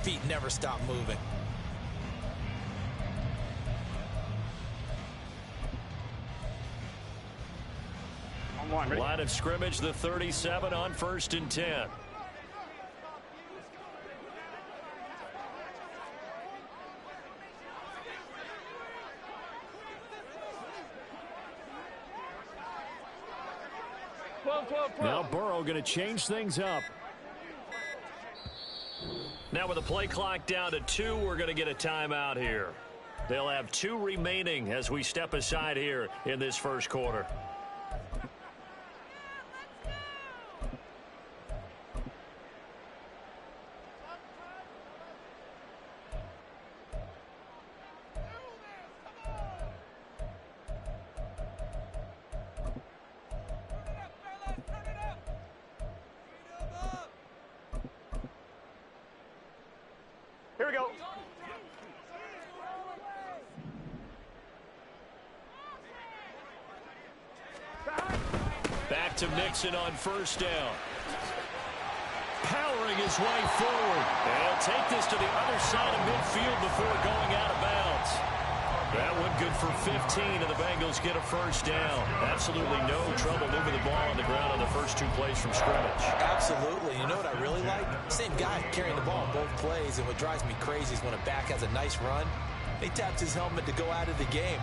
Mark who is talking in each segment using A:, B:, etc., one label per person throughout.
A: feet never stop moving.
B: Line of scrimmage, the 37 on 1st and 10. Now Burrow going to change things up. Now with the play clock down to 2, we're going to get a timeout here. They'll have 2 remaining as we step aside here in this first quarter.
C: Here we go.
B: Back to Mixon on 1st down. Powering his way forward. And he'll take this to the other side of midfield before going out of bounds. That one good for 15, and the Bengals get a 1st down. Absolutely no trouble moving the ball on the ground on the first 2 plays from scrimmage.
A: Absolutely. You know what I really like? Same guy carrying the ball in both plays, and what drives me crazy is when a back has a nice run, he taps his helmet to go out of the game.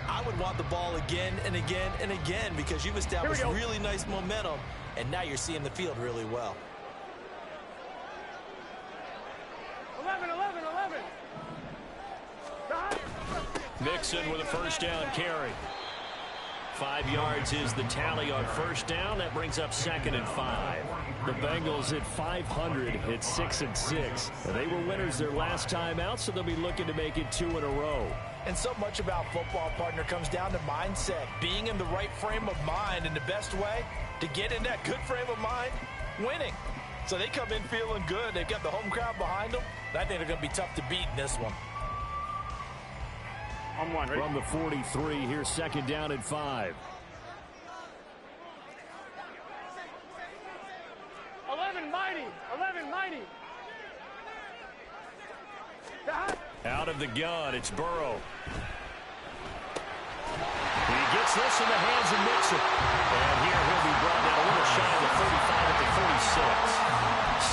A: I would want the ball again and again and again because you've established really nice momentum, and now you're seeing the field really well.
C: 11.
B: Mixon with a 1st down carry. 5 yards is the tally on 1st down. That brings up 2nd and 5. The Bengals at 500 at 6-6. They were winners their last time out, so they'll be looking to make it 2 in a row.
A: And so much about football, partner, comes down to mindset. Being in the right frame of mind, and the best way to get in that good frame of mind, winning. So they come in feeling good. They've got the home crowd behind them. I think they're going to be tough to beat in this one.
C: On 1, ready?
B: From the 43, here's 2nd down and 5.
C: 11 mighty.
B: Out of the gun, it's Burrow. He gets this in the hands of Mixon. And here he'll be brought down a little shy of the 35 at the 46.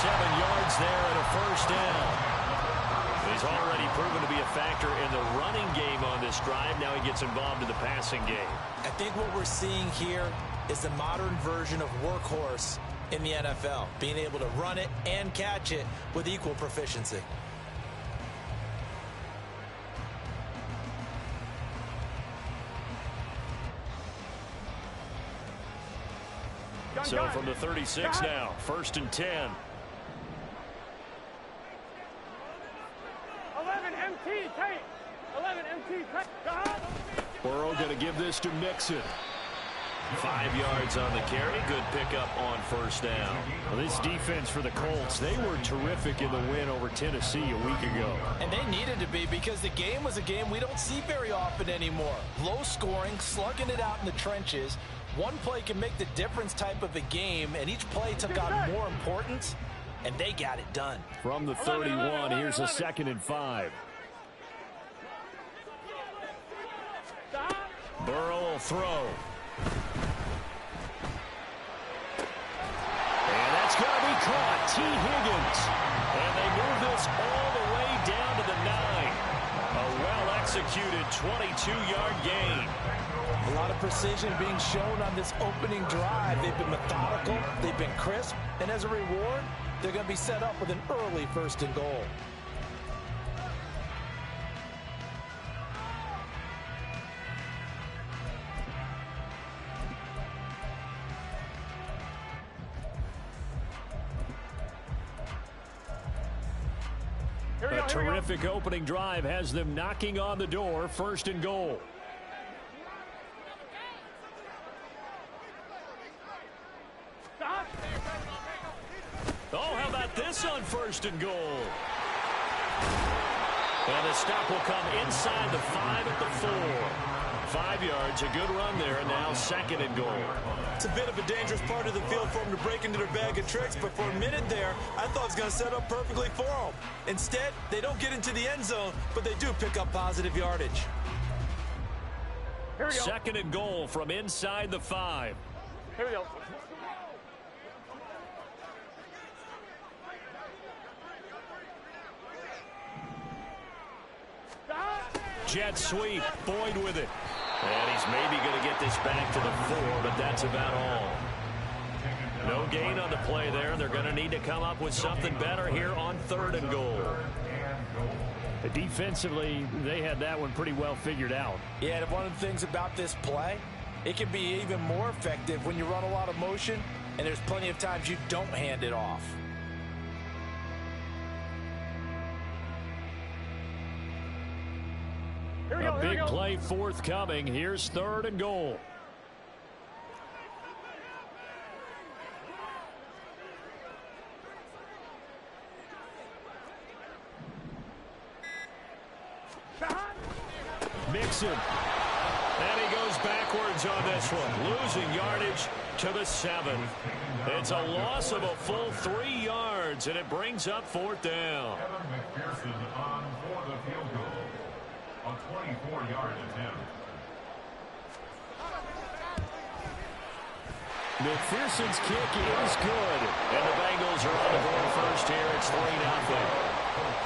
B: 7 yards there and a 1st down. He's already proven to be a factor in the running game on this drive. Now he gets involved in the passing game.
A: I think what we're seeing here is the modern version of workhorse in the NFL, being able to run it and catch it with equal proficiency.
B: So from the 36 now, 1st and 10.
C: 11 MT tight. 11 MT tight.
B: Burrow going to give this to Mixon. 5 yards on the carry. Good pickup on 1st down. Well, this defense for the Colts, they were terrific in the win over Tennessee a week ago.
A: And they needed to be because the game was a game we don't see very often anymore. Low scoring, slugging it out in the trenches. One play can make the difference type of a game, and each play took on more importance, and they got it done.
B: From the 31, here's a 2nd and 5. Burrow will throw. And that's going to be caught. T. Higgins. And they move this all the way down to the 9. A well-executed 22-yard gain.
A: A lot of precision being shown on this opening drive. They've been methodical, they've been crisp, and as a reward, they're going to be set up with an early 1st and goal.
B: A terrific opening drive has them knocking on the door. 1st and goal. Oh, how about this on 1st and goal? And the stop will come inside the 5 at the 4. 5 yards, a good run there, and now 2nd and goal.
A: It's a bit of a dangerous part of the field for them to break into their bag of tricks, but for a minute there, I thought it was going to set up perfectly for them. Instead, they don't get into the end zone, but they do pick up positive yardage.
C: Here we go.
B: Second and goal from inside the 5.
C: Here we go.
B: Jet sweep. Boyd with it. And he's maybe going to get this back to the 4, but that's about all. No gain on the play there. They're going to need to come up with something better here on 3rd and goal.
D: Defensively, they had that one pretty well figured out.
A: Yeah, and one of the things about this play, it can be even more effective when you run a lot of motion, and there's plenty of times you don't hand it off.
B: A big play forthcoming. Here's 3rd and goal. Mixon. And he goes backwards on this one, losing yardage to the 7. It's a loss of a full 3 yards, and it brings up 4th down.
E: A 24-yard attempt.
B: McPherson's kick is good. And the Bengals are on the board first here. It's 3-0.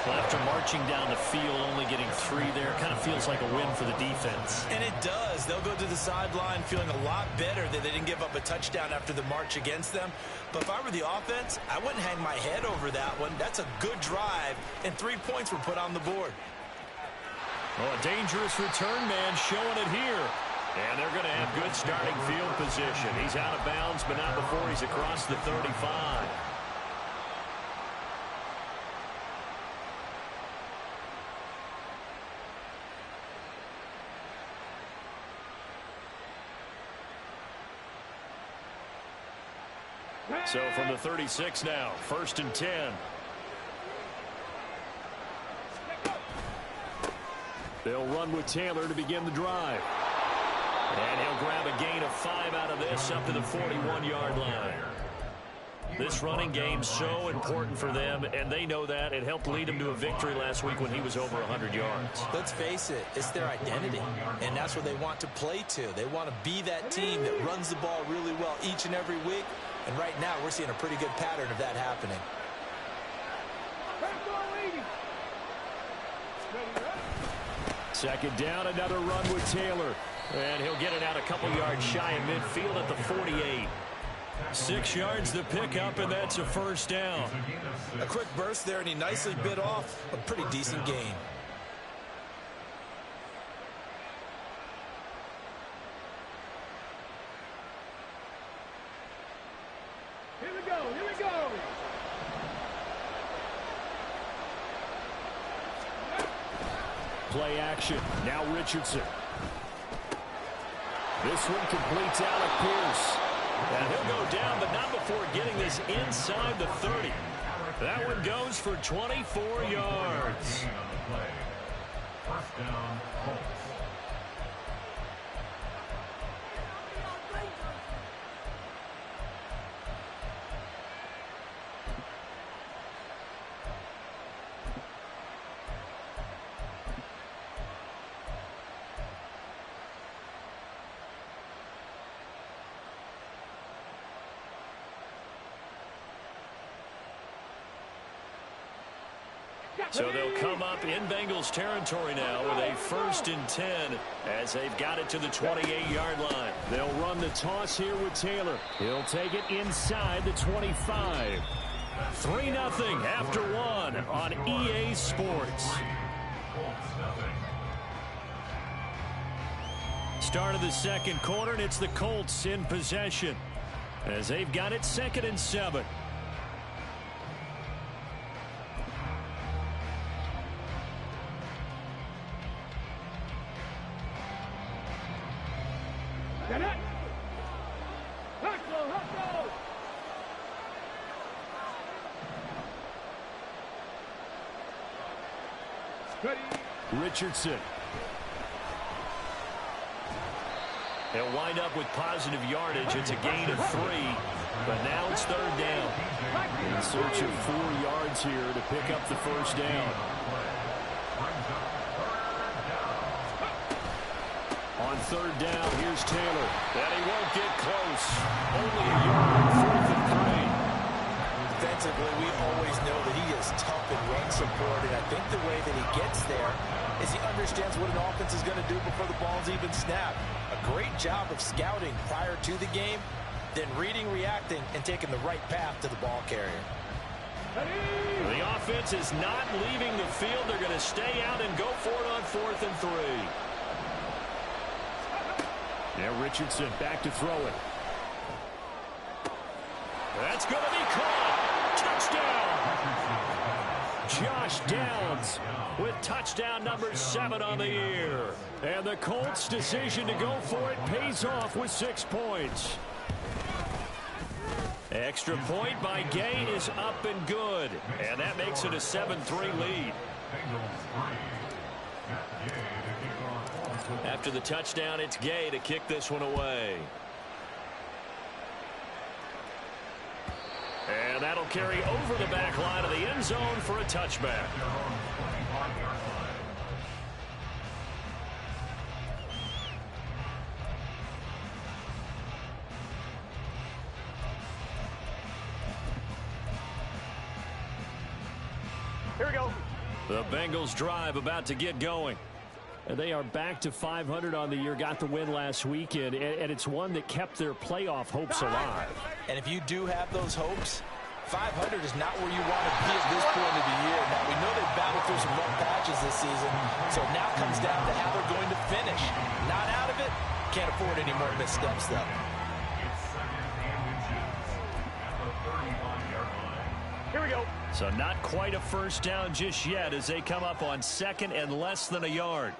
D: Well, after marching down the field, only getting 3 there, kind of feels like a win for the defense.
A: And it does. They'll go to the sideline feeling a lot better that they didn't give up a touchdown after the march against them. But if I were the offense, I wouldn't hang my head over that one. That's a good drive, and 3 points were put on the board.
B: Well, a dangerous return man showing it here. And they're going to have good starting field position. He's out of bounds, but not before he's across the 35. So from the 36 now, 1st and 10. They'll run with Taylor to begin the drive. And he'll grab a gain of 5 out of this up to the 41-yard line. This running game so important for them, and they know that. It helped lead them to a victory last week when he was over 100 yards.
A: Let's face it, it's their identity, and that's what they want to play to. They want to be that team that runs the ball really well each and every week, and right now we're seeing a pretty good pattern of that happening.
B: Second down, another run with Taylor. And he'll get it out a couple yards shy of midfield at the 48. 6 yards to pick up, and that's a 1st down.
A: A quick burst there, and he nicely bit off a pretty decent gain.
C: Here we go, here we go.
B: Play action. Now Richardson. This one completes Alec Pierce. And he'll go down, but not before getting this inside the 30. That one goes for 24 yards.
E: 1st down, Colts.
B: So they'll come up in Bengals territory now with a 1st and 10 as they've got it to the 28-yard line. They'll run the toss here with Taylor. He'll take it inside the 25. 3-0 after 1 on EA Sports. Start of the 2nd quarter, and it's the Colts in possession as they've got it 2nd and 7.
C: Get it. Hustle. Ready.
B: Richardson. He'll wind up with positive yardage. It's a gain of 3, but now it's 3rd down.
D: In search of 4 yards here to pick up the first down. On 3rd down, here's Taylor.
B: And he won't get close. Only a yard, 4th and 3.
A: Defensively, we always know that he is tough in run support, and I think the way that he gets there is he understands what an offense is going to do before the ball's even snapped. A great job of scouting prior to the game, then reading, reacting, and taking the right path to the ball carrier.
B: The offense is not leaving the field. They're going to stay out and go for it on 4th and 3.
D: Now Richardson back to throw it.
B: That's going to be caught. Touchdown. Josh Downs with touchdown number 7 on the year.
D: And the Colts' decision to go for it pays off with 6 points.
B: Extra point by Gay is up and good. And that makes it a 7-3 lead. After the touchdown, it's Gay to kick this one away. And that'll carry over the back line of the end zone for a touchback.
C: Here we go.
B: The Bengals drive about to get going.
D: They are back to 500 on the year, got the win last weekend, and it's one that kept their playoff hopes alive.
A: And if you do have those hopes, 500 is not where you want to be at this point of the year. Now, we know they've battled through some rough patches this season, so it now comes down to how they're going to finish. Not out of it, can't afford any more missteps, though.
C: Here we go.
B: So not quite a first down just yet as they come up on 2nd and less than a yard.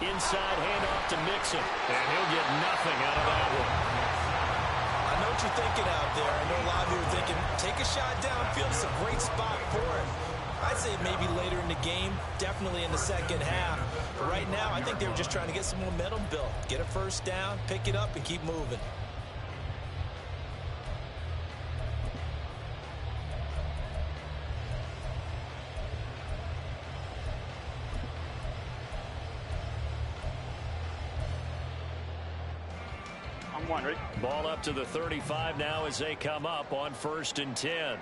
B: Inside handoff to Mixon, and he'll get nothing out of that one.
A: I know what you're thinking out there. I know a lot of you are thinking, take a shot downfield. It's a great spot for it. I'd say maybe later in the game, definitely in the second half. But right now, I think they were just trying to get some momentum built. Get a first down, pick it up, and keep moving.
C: Ready?
B: Ball up to the 35 now as they come up on 1st and 10.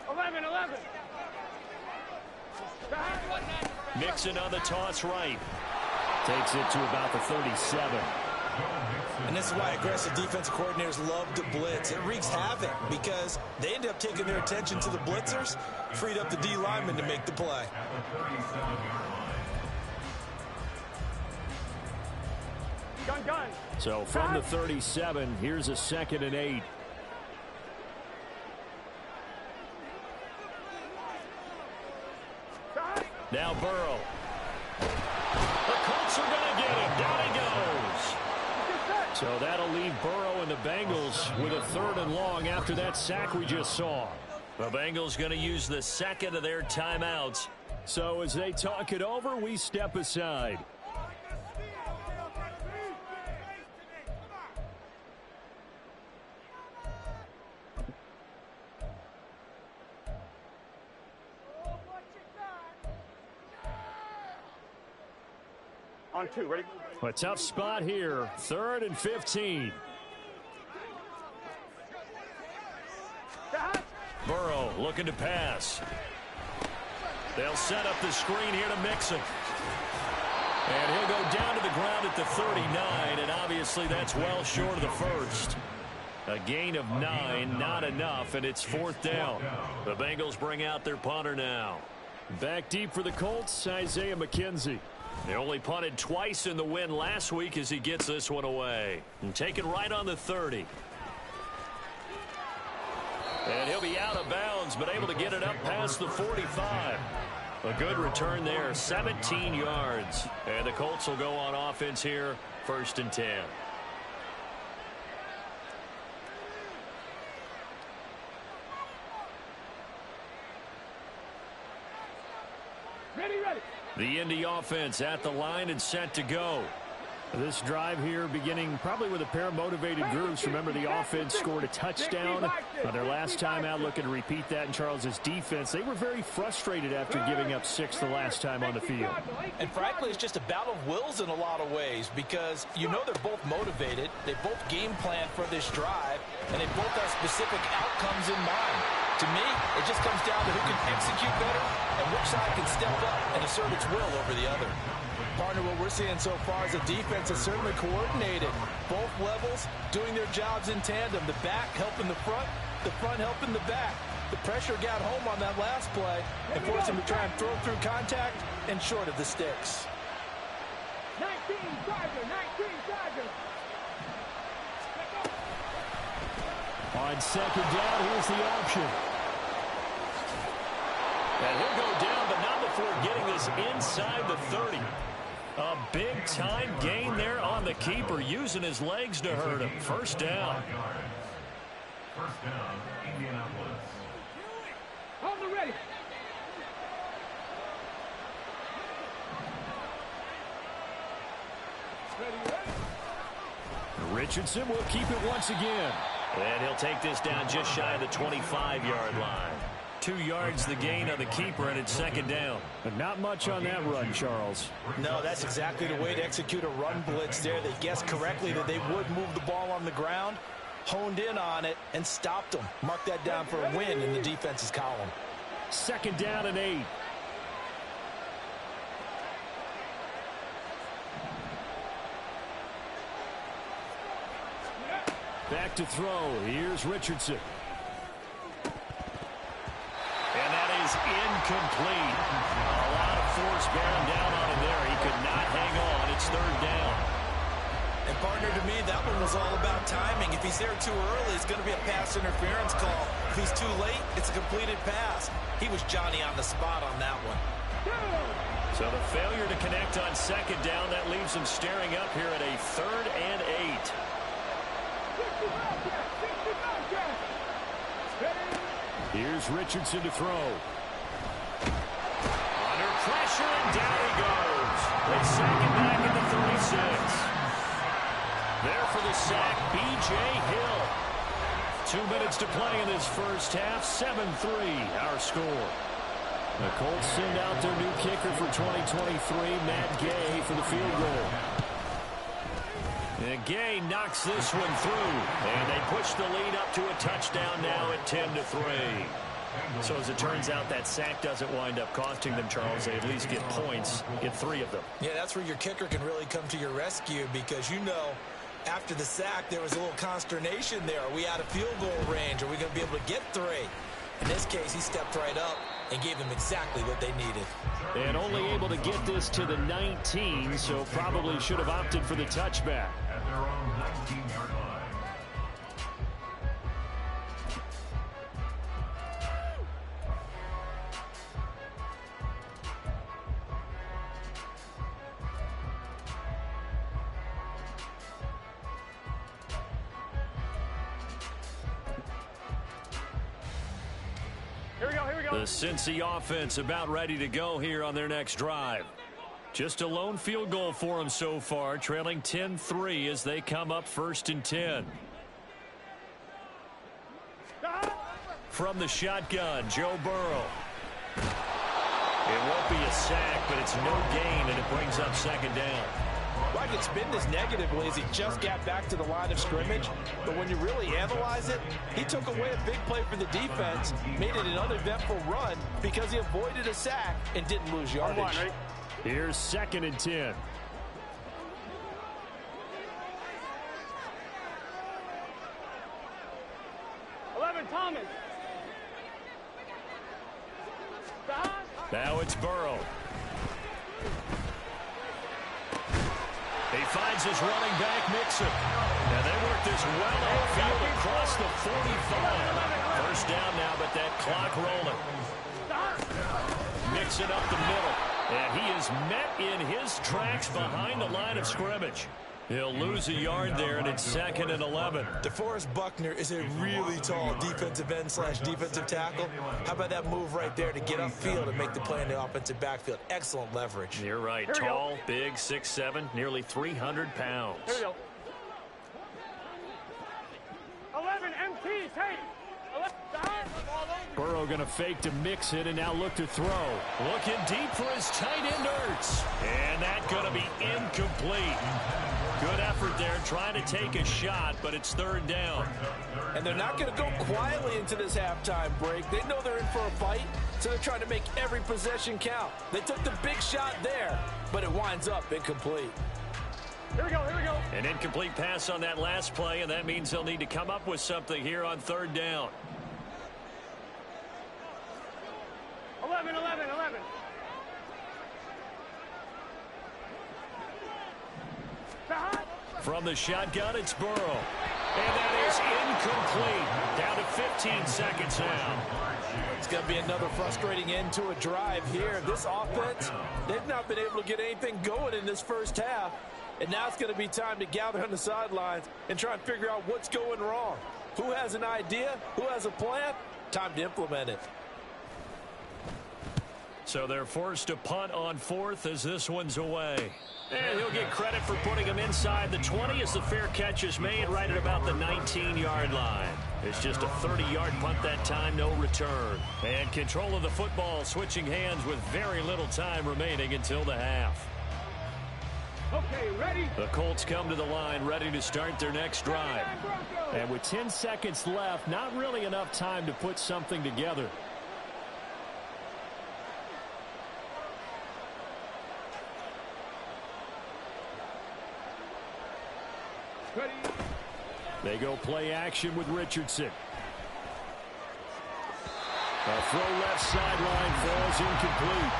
C: 11.
B: Mixon on the toss right.
D: Takes it to about the 37.
A: And this is why aggressive defensive coordinators love to blitz. It wreaks havoc because they end up taking their attention to the blitzers, freed up the D lineman to make the play.
C: Gun.
D: So from the 37, here's a 2nd and 8.
B: Now Burrow. The Colts are going to get him. Down he goes.
D: So that'll leave Burrow and the Bengals with a 3rd and long after that sack we just saw.
B: The Bengals going to use the 2nd of their timeouts.
D: So as they talk it over, we step aside.
C: On 2, ready?
D: A tough spot here. 3rd and 15.
B: Burrow looking to pass. They'll set up the screen here to Mixon. And he'll go down to the ground at the 39, and obviously that's well short of the first. A gain of 9, not enough, and it's 4th down. The Bengals bring out their punter now.
D: Back deep for the Colts, Isaiah McKenzie.
B: They only punted twice in the win last week as he gets this one away. And taken right on the 30. And he'll be out of bounds, but able to get it up past the 45. A good return there, 17 yards. And the Colts will go on offense here, 1st and 10. The Indy offense at the line and set to go.
D: This drive here beginning probably with a pair of motivated groups. Remember, the offense scored a touchdown on their last time out, looking to repeat that in Charles's defense. They were very frustrated after giving up 6 the last time on the field.
A: And frankly, it's just a battle of wills in a lot of ways because you know they're both motivated. They both game plan for this drive, and they both have specific outcomes in mind. To me, it just comes down to who can execute better and which side can step up and assert its will over the other. Partner, what we're seeing so far is the defense is certainly coordinated. Both levels doing their jobs in tandem. The back helping the front helping the back. The pressure got home on that last play and forced him to try and throw through contact and short of the sticks.
C: 19 Charger, 19 Charger.
D: On second down, here's the option.
B: And he'll go down, but not before getting this inside the 30. A big-time gain there on the keeper, using his legs to hurt him. First down.
E: First down, Indianapolis.
C: Hold the ready.
D: Richardson will keep it once again.
B: And he'll take this down just shy of the 25-yard line. 2 yards the gain on the keeper, and it's second down.
D: But not much on that run, Charles.
A: No, that's exactly the way to execute a run blitz there. They guessed correctly that they would move the ball on the ground, honed in on it, and stopped them. Mark that down for a win in the defense's column.
D: Second down and 8. Back to throw. Here's Richardson.
B: And that is incomplete. A lot of force bearing down on him there. He could not hang on. It's third down.
A: And partner, to me, that one was all about timing. If he's there too early, it's going to be a pass interference call. If he's too late, it's a completed pass. He was Johnny on the spot on that one.
B: So the failure to connect on second down, that leaves him staring up here at a 3rd and 8.
D: Here's Richardson to throw.
B: Under pressure, and down he goes. They sack him back at the 36. There for the sack, B.J. Hill. 2 minutes to play in this first half. 7-3, our score.
D: The Colts send out their new kicker for 2023, Matt Gay, for the field goal.
B: And Gay knocks this one through, and they push the lead up to a touchdown now at 10-3. So as it turns out, that sack doesn't wind up costing them, Charles. They at least get points, get 3 of them.
A: Yeah, that's where your kicker can really come to your rescue because, you know, after the sack, there was a little consternation there. Are we out of field goal range? Are we going to be able to get 3? In this case, he stepped right up and gave them exactly what they needed.
D: And only able to get this to the 19, so probably should have opted for the touchback.
E: At their own 19-yard line.
B: The Cincy offense about ready to go here on their next drive. Just a lone field goal for them so far, trailing 10-3 as they come up 1st and 10. From the shotgun, Joe Burrow. It won't be a sack, but it's no gain, and it brings up second down.
A: Well, I could spin this negatively as he just got back to the line of scrimmage, but when you really analyze it, he took away a big play for the defense, made it an uneventful run because he avoided a sack and didn't lose yardage.
D: Here's 2nd and 10.
C: Thomas.
B: Now it's Burrow. He finds his running back, Mixon. And they work this well outfield across the 45. First down now, but that clock rolling. Mixon up the middle. And he is met in his tracks behind the line of scrimmage. He'll lose a yard there, and it's 2nd and 11.
A: DeForest Buckner is a really tall defensive end slash defensive tackle. How about that move right there to get upfield and make the play in the offensive backfield? Excellent leverage.
B: You're right. Tall, big, 6'7", nearly 300 pounds.
C: Here we go. 11 MT tape. 11 side.
D: Burrow going to fake to mix it and now look to throw.
B: Looking deep for his tight end Ertz. And that's going to be incomplete. Good effort there trying to take a shot, but it's 3rd down.
A: And they're not going to go quietly into this halftime break. They know they're in for a fight, so they're trying to make every possession count. They took the big shot there, but it winds up incomplete.
C: Here we go, here we go.
B: An incomplete pass on that last play, and that means they'll need to come up with something here on 3rd down.
C: 11, 11, 11.
B: From the shotgun, it's Burrow. And that is incomplete. Down to 15 seconds now.
A: It's going to be another frustrating end to a drive here. This offense, they've not been able to get anything going in this first half. And now it's going to be time to gather on the sidelines and try and figure out what's going wrong. Who has an idea? Who has a plan? Time to implement it.
B: So they're forced to punt on 4th as this one's away. And he'll get credit for putting him inside the 20 as the fair catch is made right at about the 19-yard line. It's just a 30-yard punt that time, no return. And control of the football switching hands with very little time remaining until the half.
C: Okay, ready?
B: The Colts come to the line ready to start their next drive.
D: And with 10 seconds left, not really enough time to put something together.
C: Ready?
D: They go play action with Richardson. A throw left sideline falls incomplete.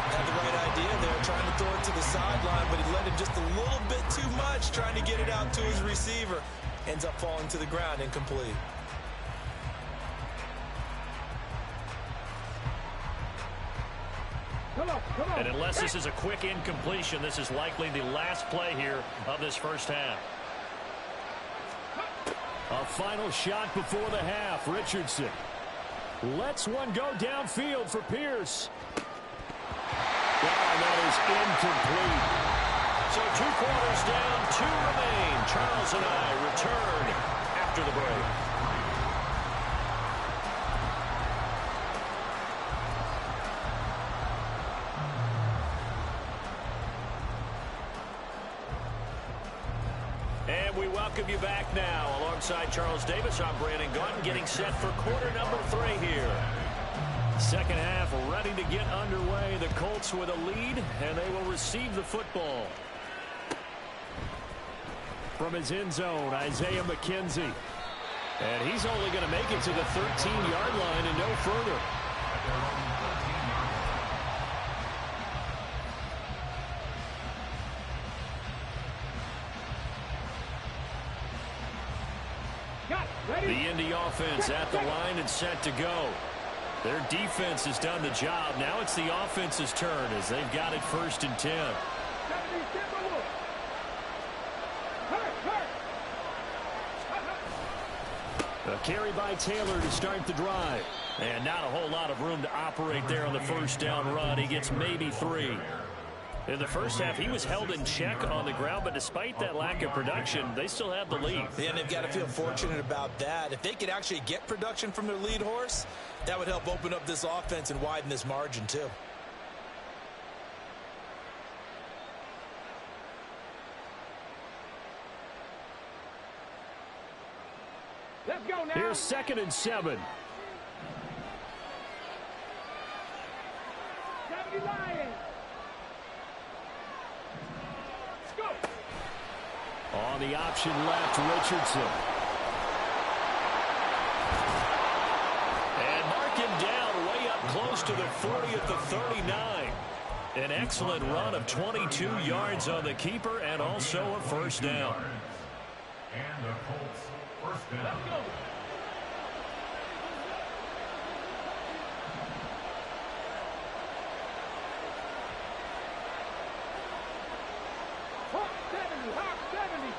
A: Had the right idea there, trying to throw it to the sideline, but he let him just a little bit too much, trying to get it out to his receiver. Ends up falling to the ground, incomplete.
C: Come on, come on.
B: And unless this is a quick incompletion, this is likely the last play here of this first half.
D: A final shot before the half. Richardson lets one go downfield for Pierce. That is incomplete.
B: So 2 quarters down, 2 remain. Charles and I return after the break. And we welcome you back now. Alongside Charles Davis, I'm Brandon Gaudin, getting set for quarter number 3 here. Second half ready to get underway. The Colts with a lead, and they will receive the football.
D: From his end zone, Isaiah McKenzie. And he's only going to make it to the 13-yard line and no further.
B: The Indy offense at the line and set to go. Their defense has done the job. Now it's the offense's turn as they've got it 1st and 10.
D: A carry by Taylor to start the drive.
B: And not a whole lot of room to operate there on the first down run. He gets maybe 3. In the first half, he was held in check on the ground, but despite that lack of production, they still have the lead.
A: Yeah, and they've got to feel fortunate about that. If they could actually get production from their lead horse, that would help open up this offense and widen this margin too.
C: Let's go now.
D: Here's 2nd and 7.
C: Deputy Lion.
D: On the option left, Richardson.
B: And mark him down way up close to the 40 at the 39. An excellent run of 22 yards on the keeper and also a first down.
E: And the Colts first down.
C: Let's go. Hawk 70, Hawk 70. 70.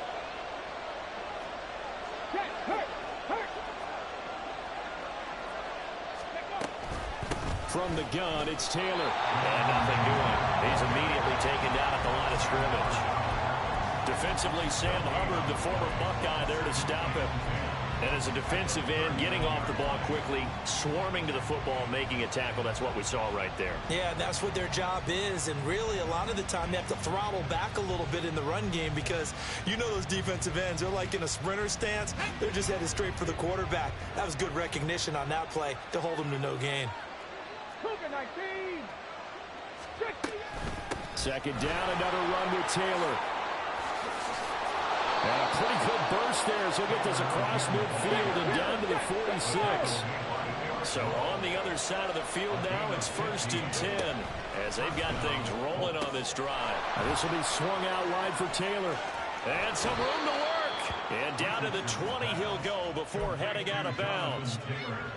C: Check, hurt.
B: From the gun, it's Taylor. And nothing doing. He's immediately taken down at the line of scrimmage. Defensively, Sam Hubbard, the former Buckeye, there to stop him. And as a defensive end, getting off the ball quickly, swarming to the football, making a tackle. That's what we saw right there.
A: Yeah, that's what their job is. And really, a lot of the time, they have to throttle back a little bit in the run game because you know those defensive ends, they're like in a sprinter stance. They're just headed straight for the quarterback. That was good recognition on that play to hold them to no gain.
D: Second down, another run with Taylor. And a pretty good burst there, so he'll get this across midfield and down to the 46.
B: So on the other side of the field now, it's 1st and 10 as they've got things rolling on this drive.
D: This will be swung out wide for Taylor.
B: And some room to work. And down to the 20 he'll go before heading out of bounds.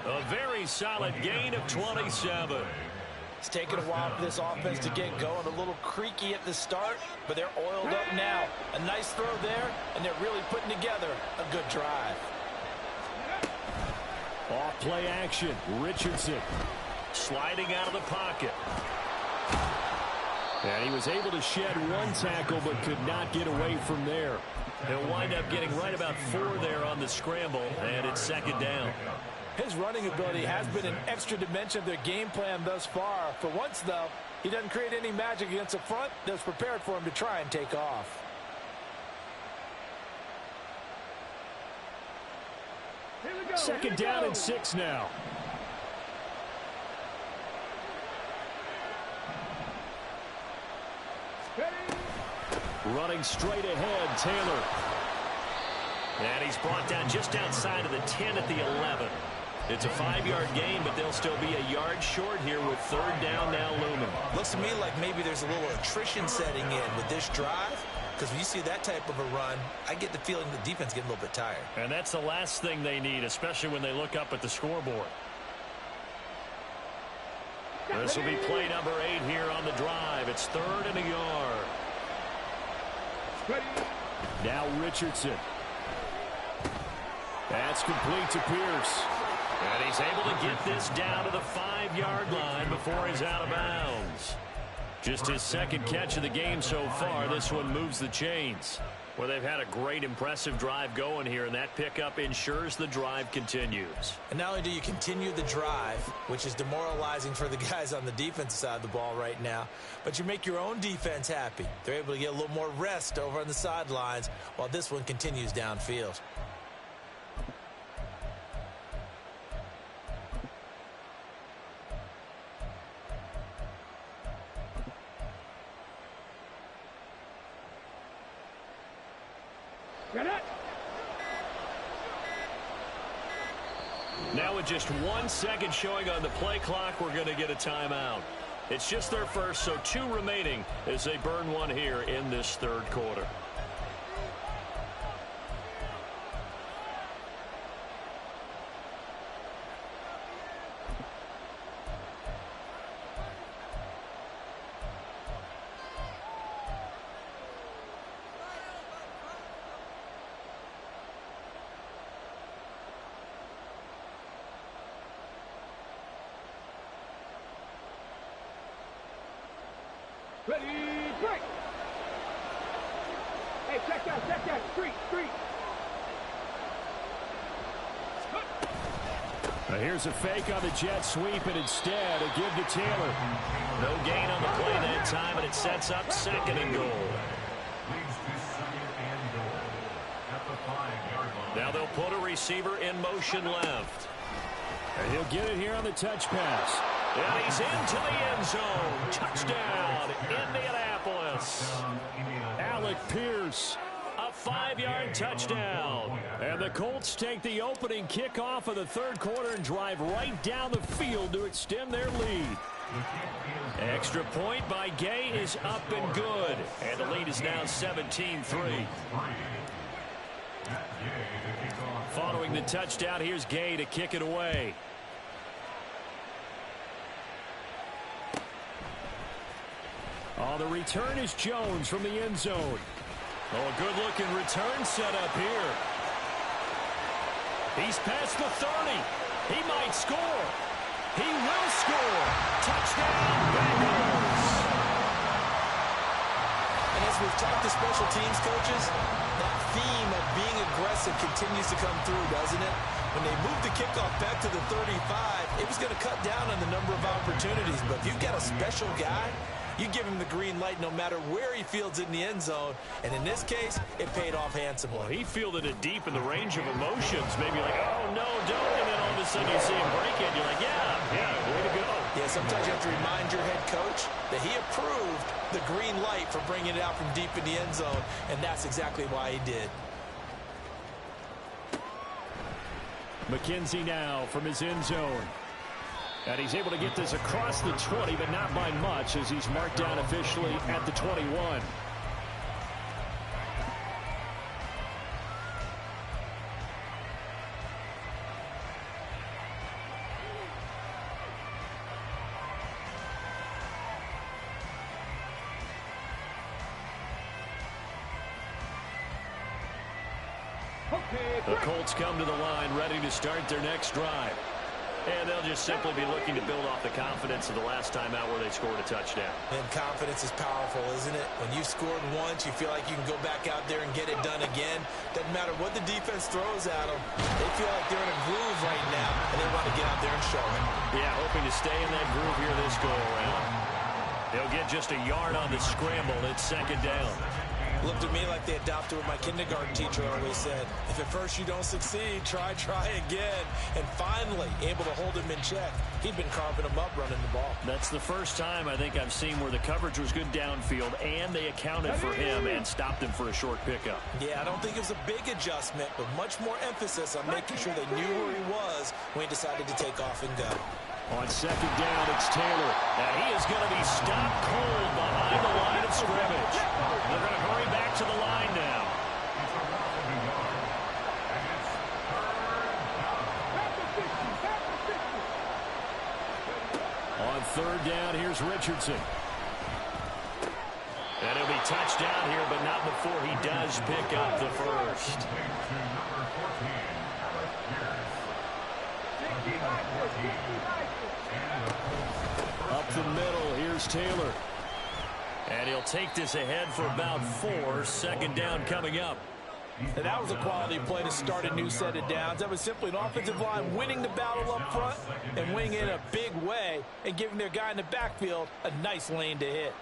B: A very solid gain of 27.
A: It's taken a while for this offense to get going. A little creaky at the start, but they're oiled up now. A nice throw there, and they're really putting together a good drive.
D: Off play action. Richardson
B: sliding out of the pocket.
D: And he was able to shed one tackle, but could not get away from there.
B: He'll wind up getting right about 4 there on the scramble, and it's 2nd down.
A: His running ability has been an extra dimension of their game plan thus far. For once, though, he doesn't create any magic against the front that's prepared for him to try and take off.
D: Second down and 6 now. Running straight ahead, Taylor.
B: And he's brought down just outside of the 10 at the 11. It's a 5-yard gain, but they'll still be a yard short here with 3rd down now looming.
A: Looks to me like maybe there's a little attrition setting in with this drive, because when you see that type of a run, I get the feeling the defense getting a little bit tired.
B: And that's the last thing they need, especially when they look up at the scoreboard. This will be play number 8 here on the drive. It's 3rd and a yard.
D: Now Richardson. That's complete to Pierce.
B: And he's able to get this down to the 5-yard line before he's out of bounds. Just his 2nd catch of the game so far. This one moves the chains. Well, they've had a great, impressive drive going here, and that pickup ensures the drive continues.
A: And not only do you continue the drive, which is demoralizing for the guys on the defense side of the ball right now, but you make your own defense happy. They're able to get a little more rest over on the sidelines while this one continues downfield.
B: Now with just 1 second showing on the play clock, we're going to get a timeout. It's just their first, so 2 remaining as they burn one here in this 3rd quarter.
C: Ready, break. Hey, check that, street.
D: Now here's a fake on the jet sweep, and instead a give to Taylor.
B: No gain on the play that time, and it sets up 2nd and goal.
E: Leads to 2nd and goal at the 5-yard line.
B: Now they'll put a receiver in motion left.
D: And he'll get it here on the touch pass.
B: And he's into the end zone. Touchdown, Indianapolis.
D: Alec Pierce.
B: A 5-yard touchdown.
D: And the Colts take the opening kickoff of the 3rd quarter and drive right down the field to extend their lead.
B: Extra point by Gay is up and good. And the lead is now 17-3. Following the touchdown, here's Gay to kick it away.
D: Oh, the return is Jones from the end zone.
B: Oh, a good-looking return set up here. He's past the 30. He might score. He will score. Touchdown, Bengals.
A: And as we've talked to special teams coaches, that theme of being aggressive continues to come through, doesn't it? When they moved the kickoff back to the 35, it was going to cut down on the number of opportunities. But if you've got a special guy, you give him the green light no matter where he fields it in the end zone. And in this case, it paid off handsomely.
B: Well, he fielded it deep in the range of emotions. Maybe like, oh, no, don't. And then all of a sudden you see him break it. You're like, yeah, way to go.
A: Yeah, sometimes you have to remind your head coach that he approved the green light for bringing it out from deep in the end zone. And that's exactly why he did.
D: McKenzie now from his end zone. And he's able to get this across the 20, but not by much as he's marked down officially at the 21. The Colts come to the line ready to start their next drive. And they'll just simply be looking to build off the confidence of the last time out where they scored a touchdown.
A: And confidence is powerful, isn't it? When you've scored once, you feel like you can go back out there and get it done again. Doesn't matter what the defense throws at them. They feel like they're in a groove right now, and they want to get out there and show it.
B: Yeah, hoping to stay in that groove here this go-around. They'll get just a yard on the scramble. It's second down.
A: Looked at me like they adopted what my kindergarten teacher always said. If at first you don't succeed, try again. And finally, able to hold him in check. He'd been carving him up running the ball.
B: That's the first time I think I've seen where the coverage was good downfield, and they accounted for him and stopped him for a short pickup.
A: Yeah, I don't think it was a big adjustment, but much more emphasis on making sure they knew where he was when he decided to take off and go.
D: On second down, it's Taylor.
B: And he is going to be stopped cold behind the line of scrimmage. They're going to hurry back to the line now.
D: On third down, here's Richardson.
B: And he'll be touchdown here, but not before he does pick up the first.
D: Up the middle, here's Taylor.
B: And he'll take this ahead for about 4. Second down coming up.
A: And that was a quality play to start a new set of downs. That was simply an offensive line winning the battle up front and winning it in a big way and giving their guy in the backfield a nice lane to hit.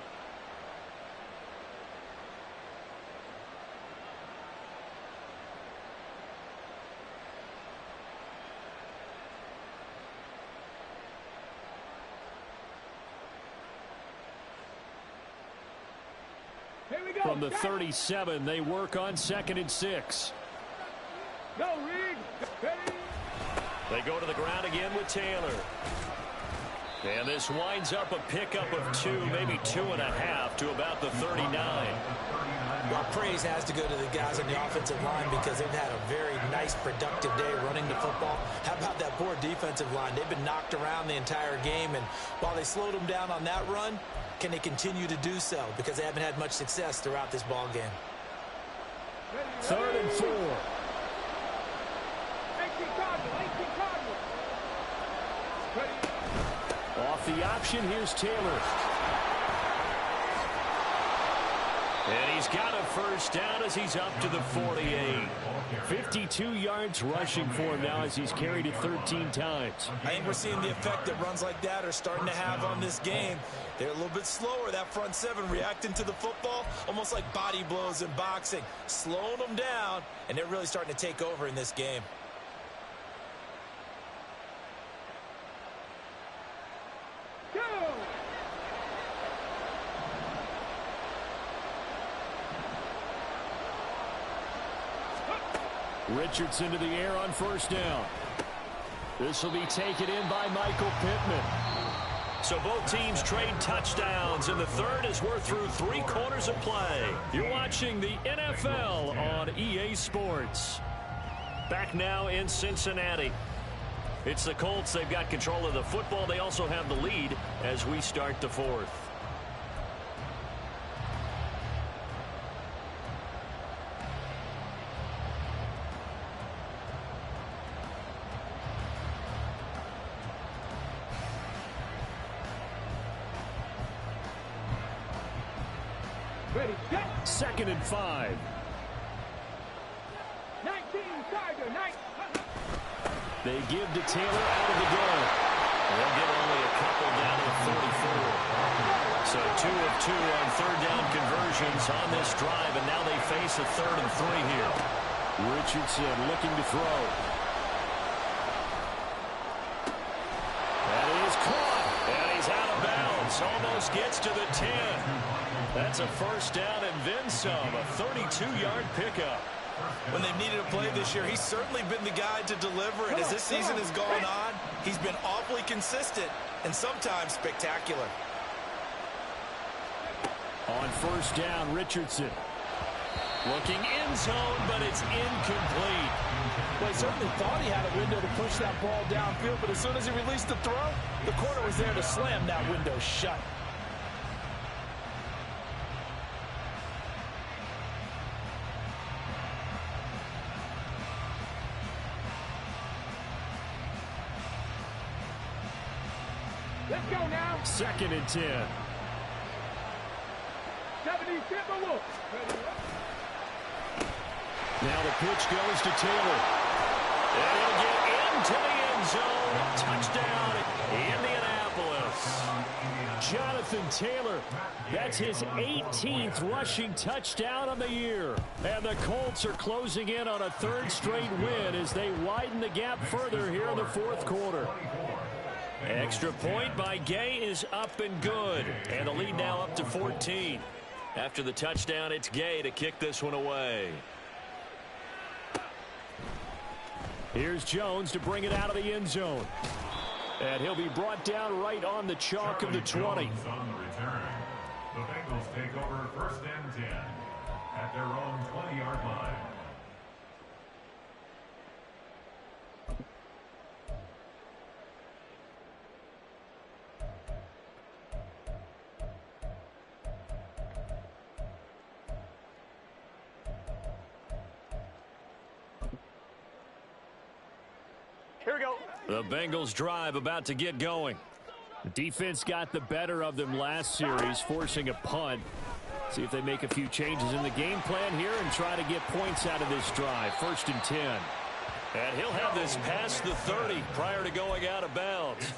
D: From the 37, they work on 2nd and 6.
C: Go, Reed.
B: They go to the ground again with Taylor. And this winds up a pickup of 2, maybe 2.5 to about the 39.
A: Well, praise has to go to the guys on the offensive line because they've had a very nice, productive day running the football. How about that poor defensive line? They've been knocked around the entire game, and while they slowed them down on that run, can they continue to do so? Because they haven't had much success throughout this ball game.
D: 3rd and 4.
C: 18 Cardinals.
D: Off the option, here's Taylor.
B: And he's got a first down as he's up to the 48.
D: 52 yards rushing for him now as he's carried it 13 times.
A: I think we're seeing the effect that runs like that are starting to have on this game. They're a little bit slower, that front seven, reacting to the football, almost like body blows in boxing, slowing them down, and they're really starting to take over in this game.
D: Richardson to the air on first down. This will be taken in by Michael Pittman.
B: So both teams trade touchdowns, and the third as we're through 3 quarters of play. You're watching the NFL on EA Sports. Back now in Cincinnati. It's the Colts. They've got control of the football. They also have the lead as we start the 4th.
C: Ready, set.
D: 2nd and 5.
C: 19, Tiger, 9.
D: They give to Taylor out of the gun.
B: They'll get only a couple down to the 44. So 2 of 2 on 3rd down conversions on this drive, and now they face a 3rd and 3 here.
D: Richardson looking to throw.
B: That is caught, and he's out of bounds. Almost gets to the 10. That's a 1st down and then some, a 32-yard pickup.
A: When they've needed a play this year, he's certainly been the guy to deliver, and as this season has gone on, he's been awfully consistent and sometimes spectacular.
D: On 1st down, Richardson.
B: Looking end zone, but it's incomplete.
A: Well, he certainly thought he had a window to push that ball downfield, but as soon as he released the throw, the corner was there to slam that window shut.
C: Let's go now.
D: 2nd and 10.
C: 70, Timberwolves.
D: Now the pitch goes to Taylor.
B: And he'll get into the end zone. Touchdown, Indianapolis.
D: Jonathan Taylor, that's his 18th rushing touchdown on the year. And the Colts are closing in on a 3rd straight win as they widen the gap further here in the 4th quarter.
B: Extra point by Gay is up and good. And the lead now up to 14. After the touchdown, it's Gay to kick this one away.
D: Here's Jones to bring it out of the end zone. And he'll be brought down right on the chalk of the 20.
E: On the return. The Bengals take over 1st and 10 at their own 20-yard line.
C: Here we go.
B: The Bengals drive about to get going.
D: The defense got the better of them last series, forcing a punt. See if they make a few changes in the game plan here and try to get points out of this drive. 1st and 10.
B: And he'll have this past the 30 prior to going out of bounds.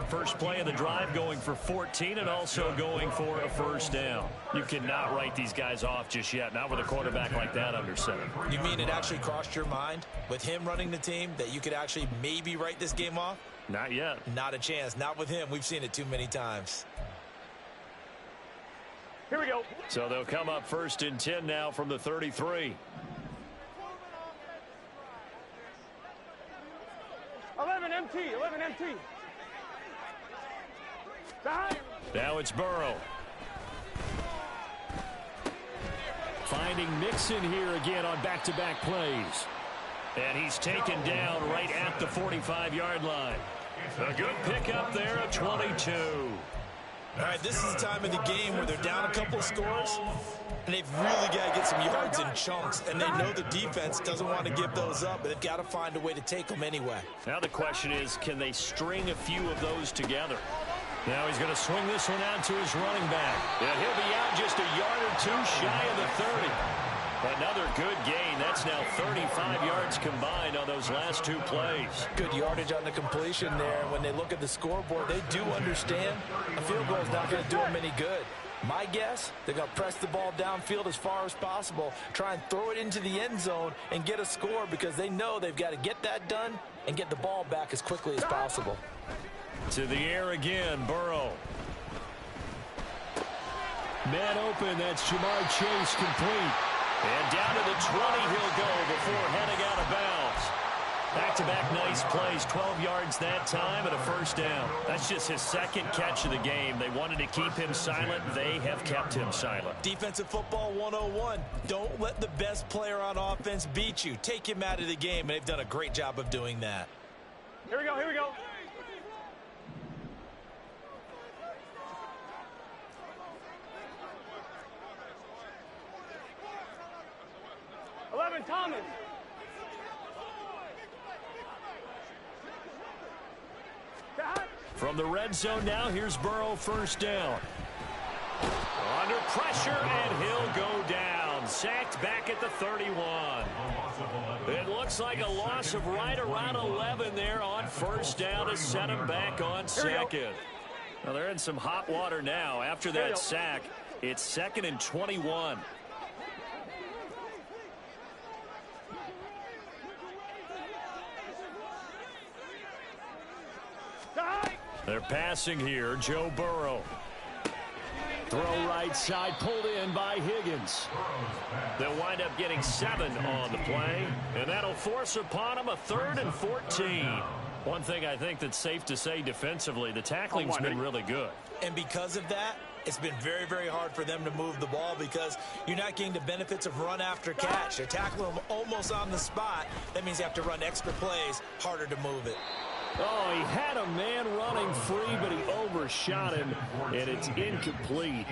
B: First play of the drive going for 14 and also going for a 1st down.
D: You cannot write these guys off just yet, not with a quarterback like that under center.
A: You mean it actually crossed your mind with him running the team that you could actually maybe write this game off?
D: Not yet.
A: Not a chance. Not with him. We've seen it too many times.
C: Here we go.
B: So they'll come up 1st and 10 now from the 33.
C: 11 MT, 11 MT. Behind.
B: Now it's Burrow.
D: Finding Mixon here again on back-to-back plays.
B: And he's taken down right at the 45-yard line. A good pickup there at 22.
A: All right, this is the time of the game where they're down a couple of scores, and they've really got to get some yards in chunks, and they know the defense doesn't want to give those up, but they've got to find a way to take them anyway.
B: Now the question is, can they string a few of those together? Now he's going to swing this one out to his running back. And he'll be out just a yard or two shy of the 30. Another good gain. That's now 35 yards combined on those last 2 plays.
A: Good yardage on the completion there. When they look at the scoreboard, they do understand a field goal is not going to do them any good. My guess, they're going to press the ball downfield as far as possible, try and throw it into the end zone and get a score because they know they've got to get that done and get the ball back as quickly as possible.
B: To the air again, Burrow.
D: Man open, that's Jamar Chase complete.
B: And down to the 20 he'll go before heading out of bounds. Back-to-back nice plays, 12 yards that time and a 1st down.
D: That's just his 2nd catch of the game. They wanted to keep him silent. They have kept him silent.
A: Defensive football 101. Don't let the best player on offense beat you. Take him out of the game, and they've done a great job of doing that.
C: Here we go, here we go. Thomas.
D: From the red zone now, here's Burrow 1st down.
B: Under pressure, and he'll go down. Sacked back at the 31. It looks like a loss of right around 11 there on first down to set him back on second. Well, they're in some hot water now. After that sack, it's 2nd and 21. They're passing here. Joe Burrow. Throw right side, pulled in by Higgins. They'll wind up getting 7 on the play, and that'll force upon them a 3rd and 14. One thing I think that's safe to say defensively, the tackling's been really good.
A: And because of that, it's been very, very hard for them to move the ball because you're not getting the benefits of run after catch. They're tackling them almost on the spot. That means you have to run extra plays, harder to move it.
D: Oh, he had a man running free, but he overshot him, and it's incomplete.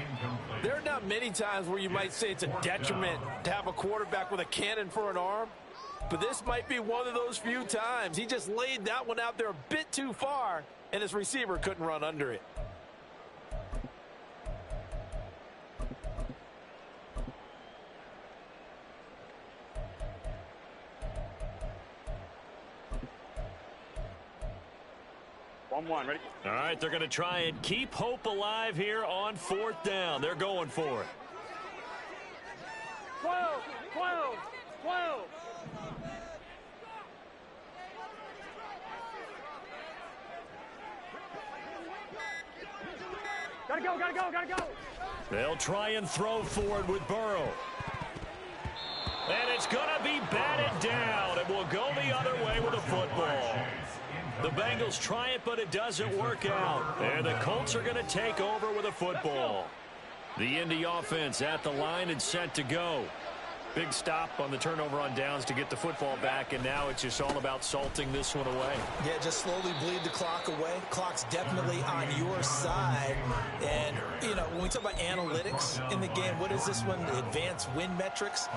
F: There are not many times where you might say it's a detriment to have a quarterback with a cannon for an arm, but this might be one of those few times. He just laid that one out there a bit too far, and his receiver couldn't run under it.
C: Ready?
B: All right, they're going to try and keep hope alive here on 4th down. They're going for it.
C: 12. Gotta go.
B: They'll try and throw forward with Burrow. And it's going to be batted down. It will go the other way with a football. The Bengals try it, but it doesn't work out. And the Colts are going to take over with a football. The Indy offense at the line and set to go. Big stop on the turnover on downs to get the football back, and now it's just all about salting this one away.
A: Yeah, just slowly bleed the clock away. Clock's definitely on your side. And, you know, when we talk about analytics in the game, what is this one? Advanced win metrics?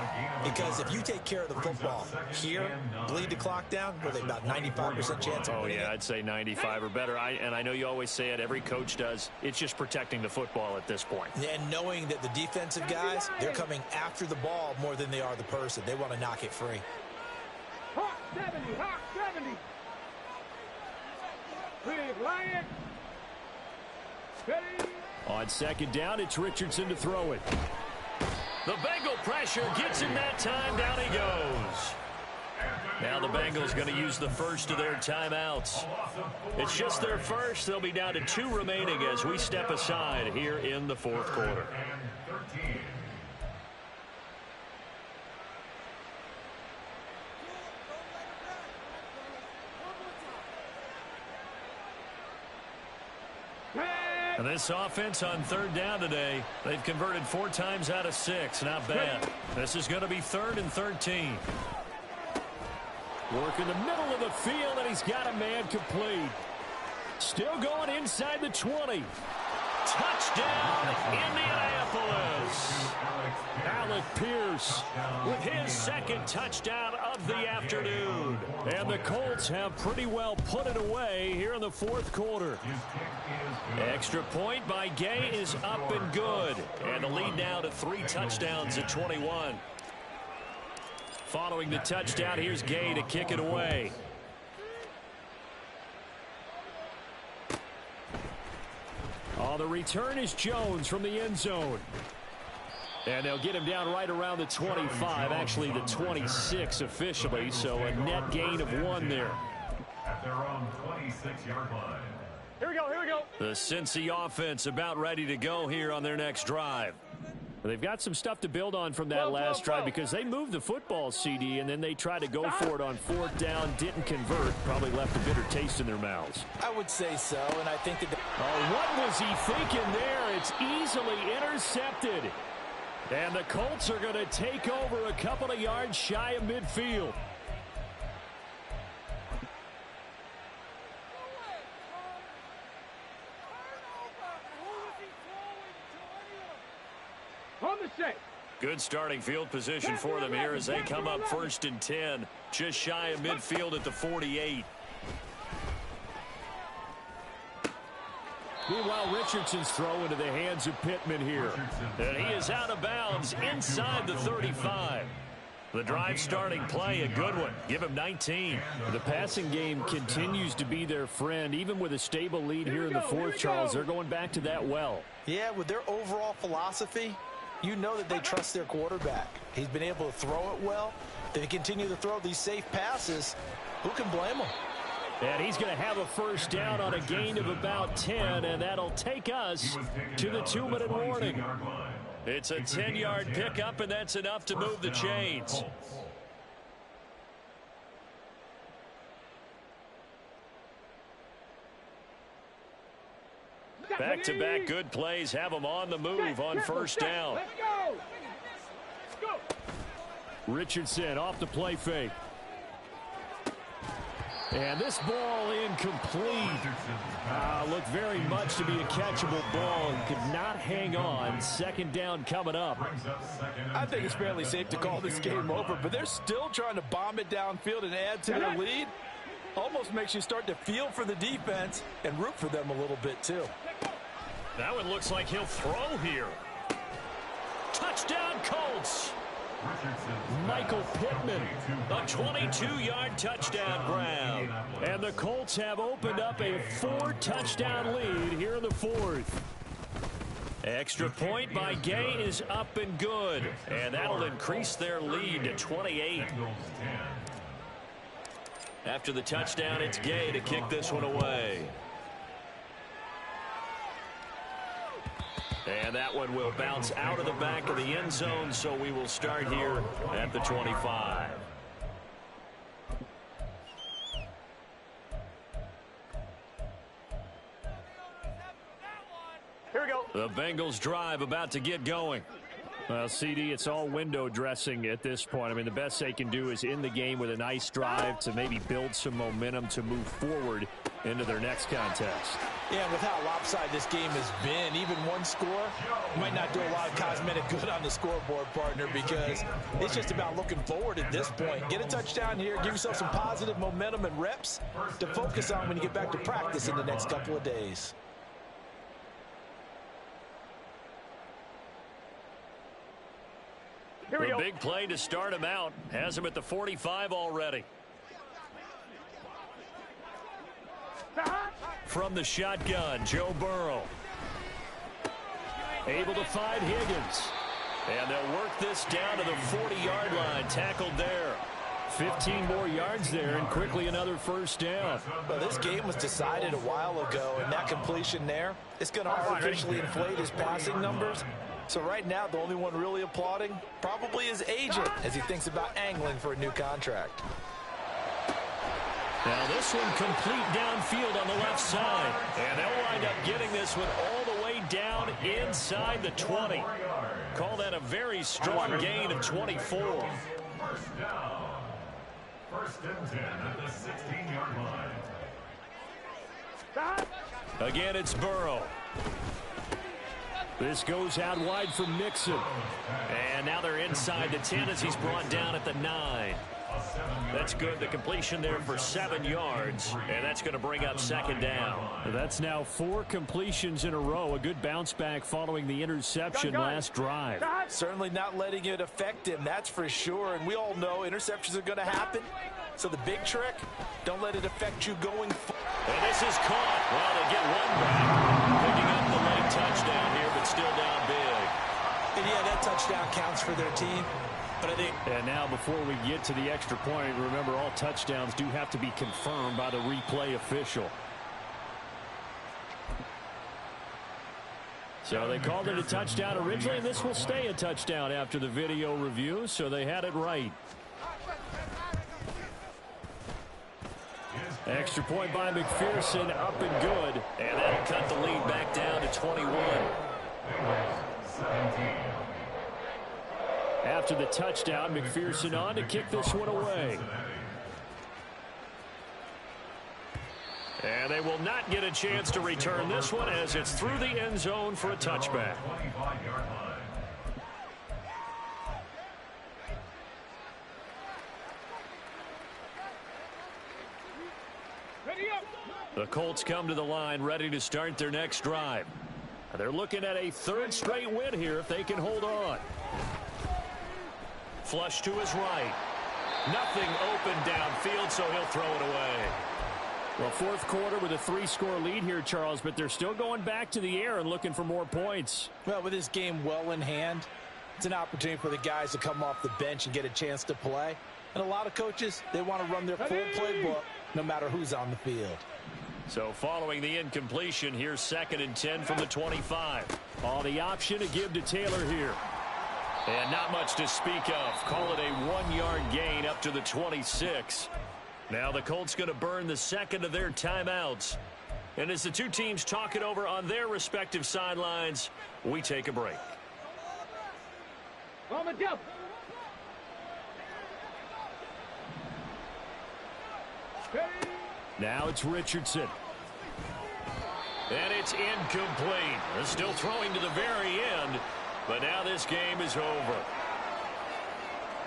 A: Because if you take care of the football here, bleed the clock down, what are they, about 95% chance of winning?
B: Oh, yeah, I'd say 95 or better. And I know you always say it, every coach does. It's just protecting the football at this point.
A: And knowing that the defensive guys, they're coming after the ball more than they are the person. They want to knock it free.
C: Hawk 70. Big Lion. Steady.
D: On 2nd down, it's Richardson to throw it.
B: The Bengal pressure gets him that time. Down he goes. Now the Bengals going to use the first of their timeouts. It's just their first. They'll be down to 2 remaining as we step aside here in the 4th quarter. And this offense on 3rd down today, they've converted 4 times out of 6. Not bad. This is going to be 3rd and 13.
D: Work in the middle of the field, and he's got a man complete. Still going inside the 20.
B: Touchdown, Indianapolis.
D: Alec Pierce
B: With his 2nd touchdown of the afternoon.
D: and the Colts have pretty well put it away here in the 4th quarter.
B: Extra point by Gay is up and good. And the lead now to 3 touchdowns at 21. Following the touchdown, here's Gay to kick it away.
D: Oh, the return is Jones from the end zone. And they'll get him down right around the 25, actually the 26 officially, so a net gain of 1 there.
E: At their own 26-yard line.
C: Here we go.
B: The Cincy offense about ready to go here on their next drive.
D: They've got some stuff to build on from that last drive because they moved the football, CD, and then they tried to go for it on 4th down, didn't convert, probably left a bitter taste in their mouths.
A: I would say so, and I think that...
D: Oh, what was he thinking there? It's easily intercepted. And the Colts are going to take over a couple of yards shy of midfield.
B: Good starting field position for them here as they come up 1st and 10, just shy of midfield at the 48.
D: Meanwhile, Richardson's throw into the hands of Pittman here.
B: And he is out of bounds inside the 35. The drive starting play, a good one. Give him 19.
D: The passing game continues to be their friend. Even with a stable lead here in the fourth, Charles, they're going back to that well.
F: Yeah, with their overall philosophy, you know that they trust their quarterback. He's been able to throw it well. They continue to throw these safe passes. Who can blame them?
D: And he's going to have a first down on a gain of about 10, and that'll take us to the 2-minute warning.
B: It's a 10-yard pickup, and that's enough to move the chains. Back-to-back good plays have them on the move on first down.
C: Let's go. Let's go.
D: Richardson off the play fake. And this ball incomplete. Looked very much to be a catchable ball. Could not hang on. Second down coming up.
F: I think it's fairly safe to call this game over, but they're still trying to bomb it downfield and add to their lead. Almost makes you start to feel for the defense and root for them a little bit too.
B: That one looks like he'll throw here. Touchdown Colts.
D: Michael Pittman.
B: A 22-yard touchdown grab.
D: And the Colts have opened up a 4-touchdown lead here in the fourth.
B: Extra point by Gay is up and good. And that'll increase their lead to 28. After the touchdown, it's Gay to kick this one away. And that one will bounce out of the back of the end zone, so we will start here at the 25.
C: Here we go.
B: The Bengals drive about to get going.
D: Well, CD, it's all window dressing at this point. I mean, the best they can do is in the game with a nice drive to maybe build some momentum to move forward into their next contest.
F: Yeah, and with how lopsided this game has been, even one score might not do a lot of cosmetic good on the scoreboard, partner, because it's just about looking forward at this point. Get a touchdown here, give yourself some positive momentum and reps to focus on when you get back to practice in the next couple of days.
B: The big play to start him out has him at the 45 already. From the shotgun, Joe Burrow.
D: Able to find Higgins.
B: And they'll work this down to the 40-yard line. Tackled there.
D: 15 more yards there, and quickly another first down.
F: Well, this game was decided a while ago, and that completion there, it's going to artificially inflate his passing numbers. So right now, the only one really applauding probably his agent as he thinks about angling for a new contract.
B: Now this one complete downfield on the left side. And they'll wind up getting this one all the way down inside the 20. Call that a very strong gain of 24.
E: First down. First and 10 at the 16-yard line.
B: Again, it's Burrow.
D: This goes out wide for Mixon.
B: And now they're inside the 10 as he's brought down at the 9. That's good. The completion there for 7 yards. And that's going to bring up second down.
D: That's now 4 completions in a row. A good bounce back following the interception last drive.
F: Certainly not letting it affect him, that's for sure. And we all know interceptions are going to happen. So the big trick, don't let it affect you going forward.
B: And this is caught. Well, they get one back. Picking up the late touchdown here, but still down big.
F: And yeah, that touchdown counts for their team. But I think.
D: And now before we get to the extra point, remember all touchdowns do have to be confirmed by the replay official. So they called it a touchdown originally, and this will stay a touchdown after the video review, so they had it right. Extra point by McPherson, up and good.
B: And that'll cut the lead back down to 21.
D: After the touchdown, McPherson on to kick this one away.
B: And they will not get a chance to return this one as it's through the end zone for a touchback.
C: Ready up.
B: The Colts come to the line ready to start their next drive. They're looking at a third straight win here if they can hold on. Flush to his right. Nothing open downfield, so he'll throw it away.
D: Well, fourth quarter with a 3-score lead here, Charles, but they're still going back to the air and looking for more points.
F: Well, with this game well in hand, it's an opportunity for the guys to come off the bench and get a chance to play. And a lot of coaches, they want to run their full playbook no matter who's on the field.
B: So following the incompletion, here's 2nd and 10 from the 25.
D: Oh, the option to give to Taylor here.
B: And not much to speak of. Call it a 1-yard gain up to the 26. Now the Colts going to burn the second of their timeouts. And as the two teams talk it over on their respective sidelines, we take a break.
D: Now it's Richardson.
B: And it's incomplete. They're still throwing to the very end, but now this game is over.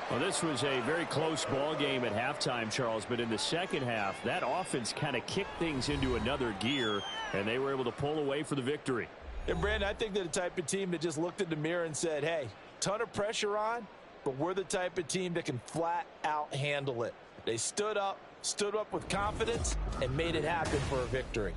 D: Well, this was a very close ball game at halftime, Charles, but in the second half, that offense kind of kicked things into another gear, and they were able to pull away for the victory.
F: And, Brandon, I think they're the type of team that just looked in the mirror and said, hey, ton of pressure on, but we're the type of team that can flat out handle it. They stood up with confidence, and made it happen for a victory.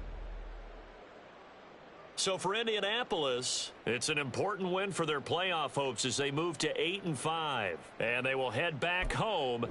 B: So for Indianapolis, it's an important win for their playoff hopes as they move to 8-5. And they will head back home